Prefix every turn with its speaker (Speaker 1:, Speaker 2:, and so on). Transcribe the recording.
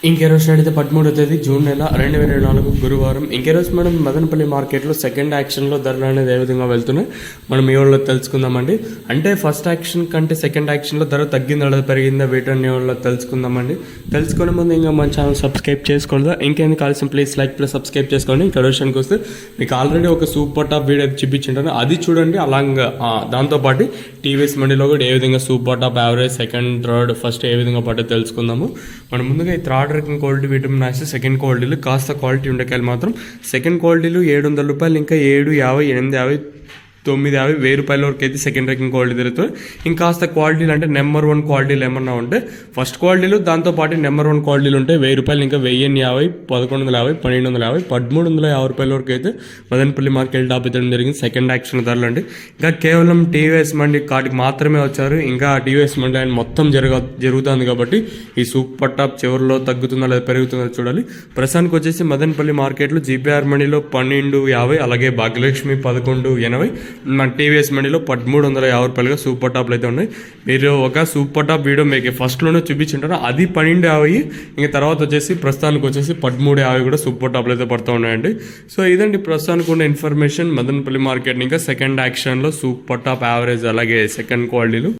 Speaker 1: ఇంకెరోజు అయితే 13వ తేదీ జూన్ నెల 2024 గురువారం. ఇంకెరోజు మనం మదనపల్లి మార్కెట్లో సెకండ్ యాక్షన్లో ధరలు అనేది ఏ విధంగా వెళ్తున్నాయి మనం ఈ వాళ్ళలో తెలుసుకుందామండి. అంటే ఫస్ట్ యాక్షన్ కంటే సెకండ్ యాక్షన్లో ధర తగ్గిందా లేదా పెరిగిందా వీటన్ని వాళ్ళలో తెలుసుకుందామండి. తెలుసుకునే ముందు ఇంకా మన ఛానల్ సబ్స్క్రైబ్ చేసుకోలేదా ఇంకేంది కావాల్సిన ప్లీజ్ లైక్ ప్లస్ సబ్స్క్రైబ్ చేసుకోండి. ఇంకా విషయానికి వస్తే మీకు ఆల్రెడీ ఒక సూపర్ టాప్ వీడియో చూపించుంటాను, అది చూడండి. అలాగా దాంతోపాటు టీవీఎస్ మండీలో కూడా ఏ విధంగా super top average second third first ఏ విధంగా పట్టో తెలుసుకుందాము. మనం ముందుగా ఈ థర్డ్ రకం క్వాలిటీ విటమిన్ ఆసి సెకండ్ క్వాలిటీలు కాస్త క్వాలిటీ ఉండకాయలు మాత్రం సెకండ్ క్వాలిటీలు 700 రూపాయలు, ఇంకా 750, 850, 950, 1000 రూపాయల వరకు అయితే సెకండ్ ర్యాంకింగ్ క్వాలిటీ తిరుగుతుంది. ఇంకాస్త క్వాలిటీలు అంటే నెంబర్ 1 క్వాలిటీలు ఏమన్నా ఉంటే ఫస్ట్ క్వాలిటీలు దాంతోపాటు నెంబర్ 1 క్వాలిటీలు ఉంటాయి 1000 రూపాయలు, ఇంకా 1050, 1150, 1250, 1350 రూపాయల వరకు అయితే మదనపల్లి మార్కెట్ టాప్ అయితే జరిగింది సెకండ్ యాక్షన్ ధరలు అండి. ఇంకా కేవలం టీవీఎస్ మండి కాటికి మాత్రమే వచ్చారు. ఇంకా టీవీఎస్ మండి ఆయన మొత్తం జరుగుతుంది కాబట్టి ఈ సూపర్ టాప్ చివరిలో తగ్గుతుందా లేదా పెరుగుతుందా చూడాలి. ప్రస్తుతానికి వచ్చేసి మదనపల్లి మార్కెట్లో జీపీఆర్ మండిలో 1250, అలాగే భాగ్యలక్ష్మి 1180, మన టీవీఎస్ మండీలో 1350 రూపాయలుగా సూపర్ టాప్లు అయితే ఉన్నాయి. మీరు ఒక సూపర్ టాప్ వీడియో మీకు ఫస్ట్లోనే చూపించుంటారు, అది 1250. ఇంకా తర్వాత వచ్చేసి ప్రస్తుతానికి వచ్చేసి 1350 కూడా సూపర్ టాప్లు అయితే పడుతూ ఉన్నాయండి. సో ఇదండి ప్రస్తుతానికి ఉన్న ఇన్ఫర్మేషన్ మదనపల్లి మార్కెట్. ఇంకా సెకండ్ యాక్షన్లో సూపర్ టాప్ యావరేజ్ అలాగే సెకండ్ క్వాలిటీలు